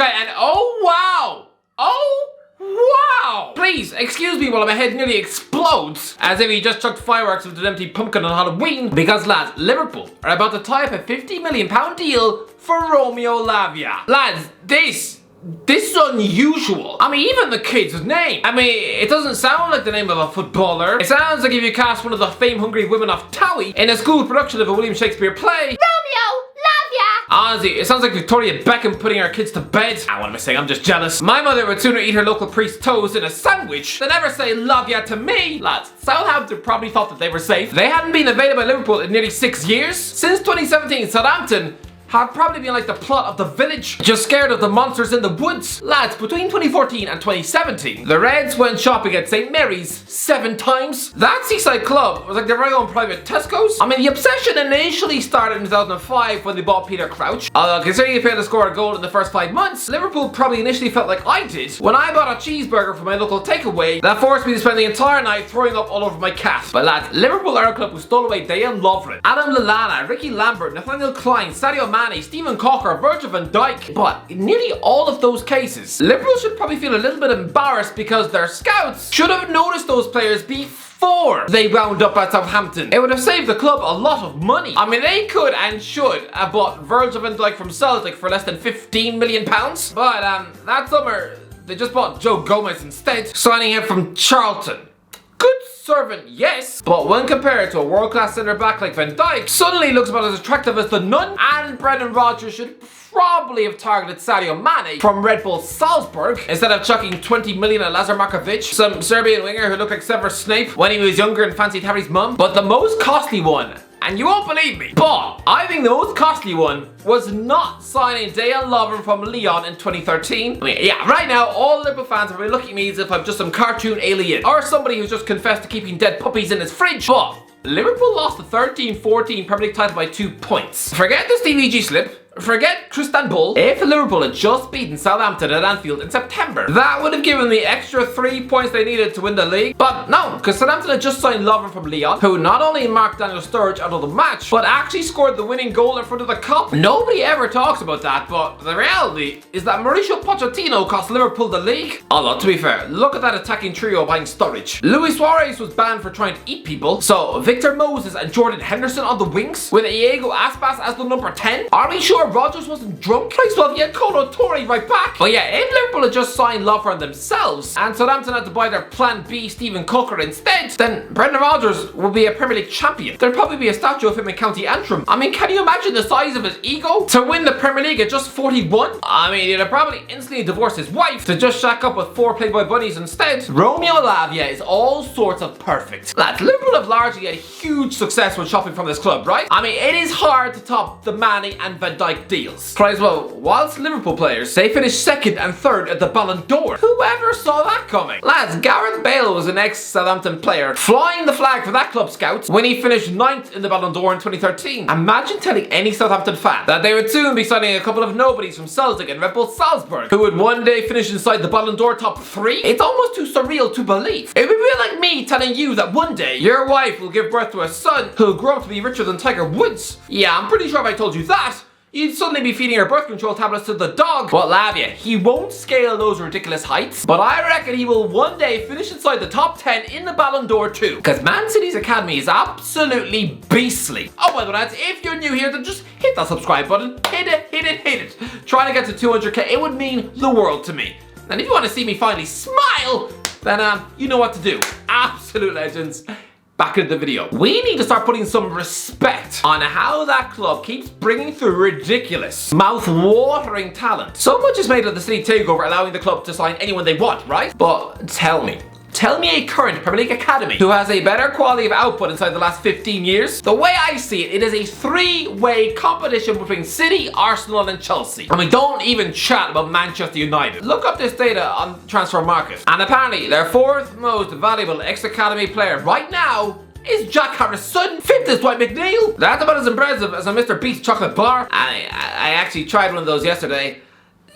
guy, and oh wow! Oh wow! Please, excuse me while my head nearly explodes, as if he just chucked fireworks with an empty pumpkin on Halloween, because lads, Liverpool are about to tie up a £50 million deal for Romeo Lavia. Lads, this is unusual. I mean, even the kid's name. I mean, it doesn't sound like the name of a footballer. It sounds like if you cast one of the fame-hungry women of Towie in a school production of a William Shakespeare play. Romeo Lavia! Honestly, it sounds like Victoria Beckham putting her kids to bed. What am I saying? I'm just jealous. My mother would sooner eat her local priest's toast in a sandwich than ever say Lavia to me. Lads, Southampton probably thought that they were safe. They hadn't been available at Liverpool in nearly 6 years. Since 2017, Southampton have probably been like the plot of The Village, just scared of the monsters in the woods. Lads, between 2014 and 2017, the Reds went shopping at St. Mary's 7 times. That seaside club was like their very own private Tesco's. I mean, the obsession initially started in 2005 when they bought Peter Crouch. Although, considering he failed to score a goal in the first 5 months, Liverpool probably initially felt like I did when I bought a cheeseburger from my local takeaway that forced me to spend the entire night throwing up all over my cat. But lads, Liverpool are a club who stole away Dejan Lovren, Adam Lallana, Ricky Lambert, Nathaniel Klein, Sadio Mane, Stephen Cocker, Virgil van Dijk. But in nearly all of those cases, Liverpool should probably feel a little bit embarrassed because their scouts should have noticed those players before they wound up at Southampton. It would have saved the club a lot of money. I mean, they could and should have bought Virgil van Dijk from Celtic for less than £15 million. But that summer, they just bought Joe Gomez instead, signing him from Charlton. Good servant, yes, but when compared to a world-class centre-back like Van Dijk, suddenly looks about as attractive as the nun, and Brendan Rodgers should probably have targeted Sadio Mane from Red Bull Salzburg instead of chucking 20 million at Lazar Markovic, some Serbian winger who looked like Severus Snape when he was younger and fancied Harry's mum. But the most costly one, and you won't believe me, but I think the most costly one was not signing Dejan Lovren from Lyon in 2013. I mean, yeah, right now all Liverpool fans are really looking at me as if I'm just some cartoon alien or somebody who's just confessed to keeping dead puppies in his fridge. But Liverpool lost the 13-14 Premier League title by 2 points. Forget the Stevie G slip. Forget Tristan Bull. If Liverpool had just beaten Southampton at Anfield in September, that would have given the extra 3 points they needed to win the league. But no, because Southampton had just signed Lovren from Lyon, who not only marked Daniel Sturridge out of the match, but actually scored the winning goal in front of the cup. Nobody ever talks about that, but the reality is that Mauricio Pochettino cost Liverpool the league. Although, to be fair, look at that attacking trio behind Sturridge. Luis Suarez was banned for trying to eat people, so Victor Moses and Jordan Henderson on the wings, with Iago Aspas as the number 10. Are we sure Rodgers wasn't drunk? Christ, well, he had Kolo Toure right back. But yeah, if Liverpool had just signed Lovren themselves and Southampton had to buy their plan B Stephen Cocker instead, then Brendan Rodgers would be a Premier League champion. There'd probably be a statue of him in County Antrim. I mean, can you imagine the size of his ego to win the Premier League at just 41? I mean, he'd have probably instantly divorced his wife to just shack up with 4 Playboy bunnies instead. Romeo Lavia is all sorts of perfect. Lads, Liverpool have largely had huge success when shopping from this club, right? I mean, it is hard to top the Mane and Van Dijk deals. Christ, well, whilst Liverpool players, they finished 2nd and 3rd at the Ballon d'Or. Whoever saw that coming? Lads, Gareth Bale was an ex-Southampton player, flying the flag for that club scouts when he finished 9th in the Ballon d'Or in 2013. Imagine telling any Southampton fan that they would soon be signing a couple of nobodies from Celtic and Red Bull Salzburg, who would one day finish inside the Ballon d'Or top 3. It's almost too surreal to believe. It would be like me telling you that one day your wife will give birth to a son who'll grow up to be richer than Tiger Woods. Yeah, I'm pretty sure if I told you that, you'd suddenly be feeding her birth control tablets to the dog. But Lavia, he won't scale those ridiculous heights, but I reckon he will one day finish inside the top 10 in the Ballon d'Or too. Because Man City's academy is absolutely beastly. Oh my god, lads, if you're new here, then just hit that subscribe button. Hit it, hit it, hit it. Trying to get to 200k, it would mean the world to me. And if you want to see me finally smile, then you know what to do. Absolute legends. Back into the video. We need to start putting some respect on how that club keeps bringing through ridiculous, mouth-watering talent. So much is made of the city takeover allowing the club to sign anyone they want, right? But tell me a current Premier League academy who has a better quality of output inside the last 15 years? The way I see it, it is a 3-way competition between City, Arsenal and Chelsea. And we don't even chat about Manchester United. Look up this data on the transfer market. And apparently their 4th most valuable ex-academy player right now is Jack Harrison. 5th is Dwight McNeil. That's about as impressive as a Mr. Beast chocolate bar. I actually tried one of those yesterday.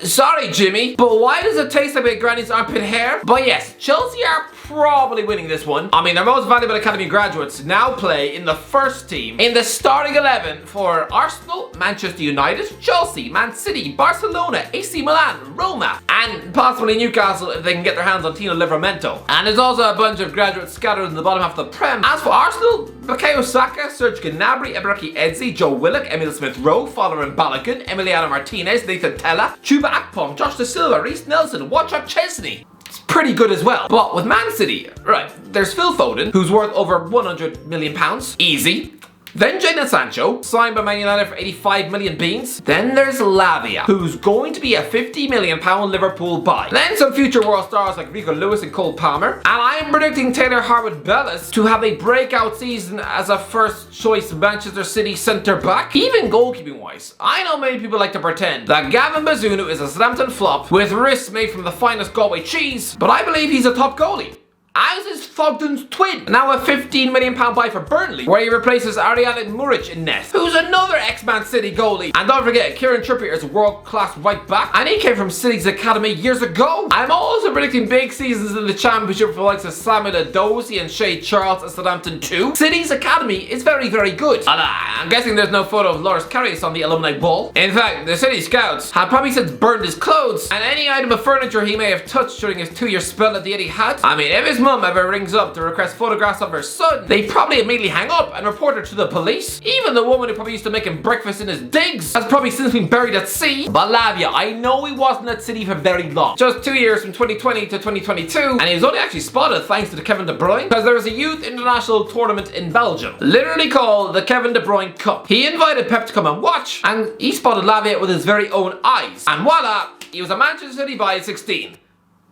Sorry, Jimmy, but why does it taste like my granny's armpit hair? But yes, Chelsea are probably winning this one. I mean, their most valuable academy graduates now play in the first team in the starting 11 for Arsenal, Manchester United, Chelsea, Man City, Barcelona, AC Milan, Roma, and possibly Newcastle if they can get their hands on Tino Livramento. And there's also a bunch of graduates scattered in the bottom half of the Prem. As for Arsenal, Bukayo Saka, Serge Gnabry, Ebereki Eze, Joe Willock, Emil Smith-Rowe, Folarin Balogun, Emiliano Martinez, Nathan Tella, Chuba Akpom, Josh Da Silva, Reece Nelson, Wachak Chesney. It's pretty good as well. But with Man City, right, there's Phil Foden, who's worth over £100 million. Easy. Then Jadon Sancho, signed by Man United for 85 million beans. Then there's Lavia, who's going to be a £50 million Liverpool buy. Then some future world stars like Rico Lewis and Cole Palmer. And I'm predicting Taylor Harwood-Bellis to have a breakout season as a first choice Manchester City centre back. Even goalkeeping wise, I know many people like to pretend that Gavin Bazunu is a Southampton flop with wrists made from the finest Galway cheese, but I believe he's a top goalie. As is Fogden's twin, now a £15 million buy for Burnley, where he replaces Ariane Muric in net, who's another ex-Man City goalie. And don't forget, Kieran Trippier is a world-class right back, and he came from City's academy years ago. I'm also predicting big seasons in the Championship for the likes of Samuel Edozie and Shea Charles at Southampton too. City's academy is very, very good. And I'm guessing there's no photo of Loris Karius on the alumni wall. In fact, the City scouts have probably since burned his clothes and any item of furniture he may have touched during his 2-year spell at the Etihad. I mean, if his mum ever rings up to request photographs of her son, they probably immediately hang up and report her to the police. Even the woman who probably used to make him breakfast in his digs has probably since been buried at sea. But Lavia, I know he wasn't at City for very long. Just 2 years from 2020 to 2022, and he was only actually spotted thanks to the Kevin De Bruyne, because there was a youth international tournament in Belgium, literally called the Kevin De Bruyne Cup. He invited Pep to come and watch, and he spotted Lavia with his very own eyes. And voila, he was a Manchester City buy at 16.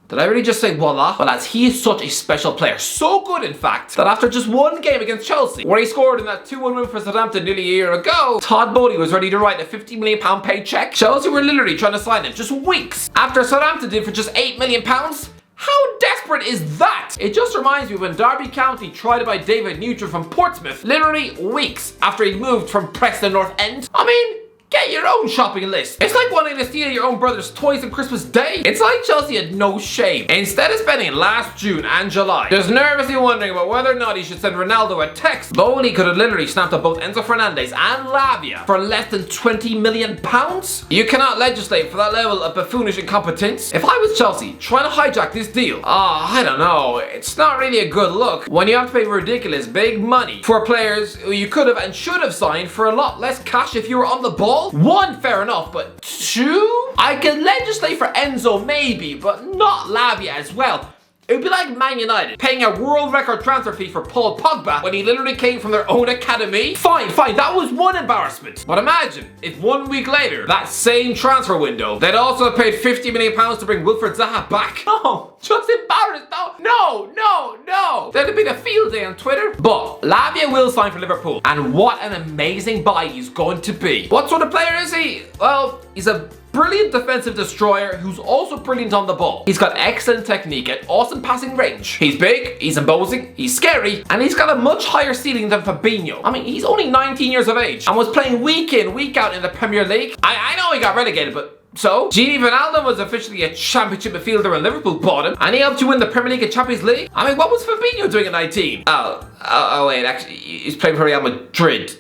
Did I really just say voila? Well, lads, he is such a special player. So good, in fact, that after just one game against Chelsea, where he scored in that 2-1 win for Southampton nearly a year ago, Todd Bowley was ready to write a £50 million paycheck. Chelsea were literally trying to sign him just weeks after Southampton did for just £8 million. How desperate is that? It just reminds me when Derby County tried to buy David Nugent from Portsmouth, literally weeks after he moved from Preston North End. I mean, get your own shopping list. It's like wanting to steal your own brother's toys on Christmas Day. It's like Chelsea had no shame. Instead of spending last June and July just nervously wondering about whether or not he should send Ronaldo a text, Bowley could have literally snapped up both Enzo Fernandez and Lavia for less than £20 million. You cannot legislate for that level of buffoonish incompetence. If I was Chelsea trying to hijack this deal, I don't know, it's not really a good look when you have to pay ridiculous big money for players who you could have and should have signed for a lot less cash if you were on the ball. One, fair enough, but two? I can legislate for Enzo maybe, but not Lavia as well. It would be like Man United paying a world record transfer fee for Paul Pogba when he literally came from their own academy. Fine, that was one embarrassment. But imagine if 1 week later, that same transfer window, they'd also paid £50 million to bring Wilfred Zaha back. No, just embarrassed. No. That'd have been a field day on Twitter. But Lavia will sign for Liverpool. And what an amazing buy he's going to be. What sort of player is he? Well, he's a brilliant defensive destroyer who's also brilliant on the ball. He's got excellent technique and awesome passing range. He's big, he's imposing, he's scary, and he's got a much higher ceiling than Fabinho. I mean, he's only 19 years of age and was playing week in, week out in the Premier League. I know he got relegated, but so, Gini Wijnaldum was officially a championship midfielder when Liverpool bought him, and he helped you win the Premier League and Champions League. I mean, what was Fabinho doing at 19? Oh wait, actually, he's playing for Real Madrid.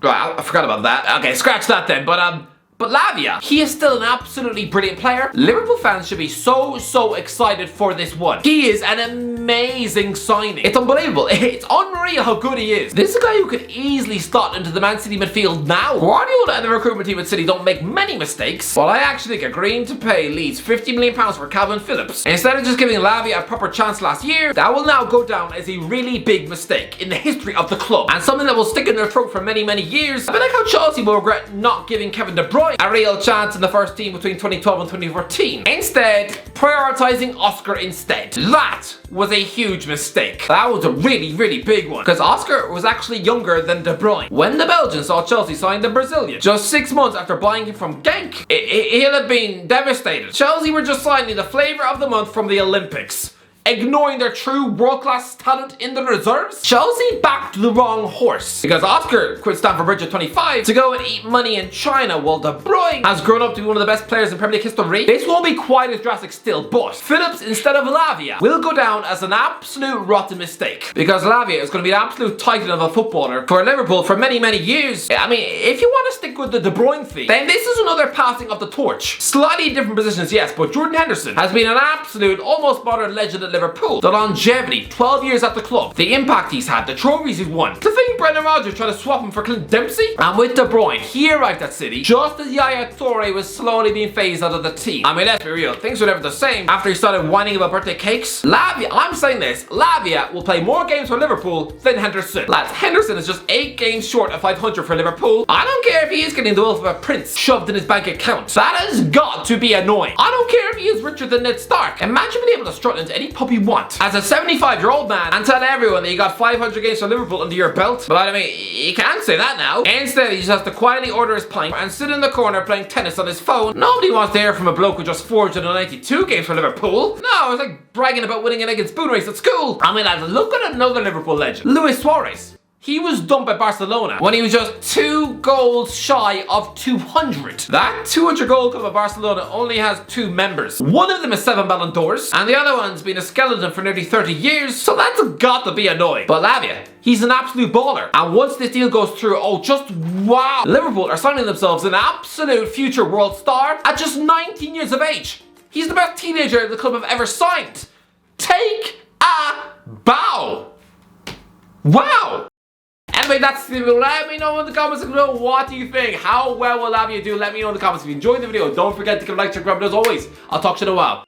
Right, I forgot about that. Okay, scratch that then, But Lavia, he is still an absolutely brilliant player. Liverpool fans should be so excited for this one. He is an amazing signing. It's unbelievable. It's unreal how good he is. This is a guy who could easily slot into the Man City midfield now. Guardiola and the recruitment team at City don't make many mistakes. Well, I actually think agreeing to pay Leeds £50 million for Calvin Phillips, instead of just giving Lavia a proper chance last year, that will now go down as a really big mistake in the history of the club, and something that will stick in their throat for many years. A bit like how Chelsea will regret not giving Kevin De Bruyne a real chance in the first team between 2012 and 2014. Instead, prioritizing Oscar instead. That was a huge mistake. That was a really big one, because Oscar was actually younger than De Bruyne when the Belgians saw Chelsea sign the Brazilian just 6 months after buying him from Genk. He'll have been devastated. Chelsea were just signing the flavour of the month from the Olympics. ignoring their true world-class talent in the reserves? Chelsea backed the wrong horse, because Oscar quit Stamford Bridge at 25 to go and eat money in China, while De Bruyne has grown up to be one of the best players in Premier League history. This won't be quite as drastic still, but Phillips instead of Lavia will go down as an absolute rotten mistake, because Lavia is going to be an absolute titan of a footballer for Liverpool for many, many years. I mean, if you want to stick with the De Bruyne theme, then this is another passing of the torch. Slightly different positions, yes, but Jordan Henderson has been an absolute, almost modern legend at Liverpool. The longevity, 12 years at the club, the impact he's had, the trophies he's won. To think Brendan Rodgers tried to swap him for Clint Dempsey? And with De Bruyne, he arrived at City just as Yaya Toure was slowly being phased out of the team. I mean, let's be real, things were never the same after he started whining about birthday cakes. Lavia, I'm saying this, Lavia will play more games for Liverpool than Henderson. Lads, Henderson is just 8 games short of 500 for Liverpool. I don't care if he is getting the wealth of a prince shoved in his bank account. That has got to be annoying. I don't care if he is richer than Ned Stark. Imagine being able to strut into any pub you want as a 75-year-old man and tell everyone that you got 500 games for Liverpool under your belt. But I mean, you can't say that now. Instead, he just has to quietly order his pint and sit in the corner playing tennis on his phone. Nobody wants to hear from a bloke with just 492 games for Liverpool. No, it's like bragging about winning an egg and spoon race at school. I mean, lads, look at another Liverpool legend, Luis Suarez. He was dumped by Barcelona when he was just 2 goals shy of 200. That 200 goal club of Barcelona only has 2 members. One of them is 7 Ballon d'Ors, and the other one's been a skeleton for nearly 30 years, so that's got to be annoying. But Lavia, he's an absolute baller. And once this deal goes through, oh, just wow. Liverpool are signing themselves an absolute future world star at just 19 years of age. He's the best teenager the club have ever signed. Take a bow. Wow. Anyway, that's the video. Let me know in the comments below, what do you think? How well will Lavia do? Let me know in the comments. If you enjoyed the video, don't forget to give a like, subscribe, and as always, I'll talk to you in a while.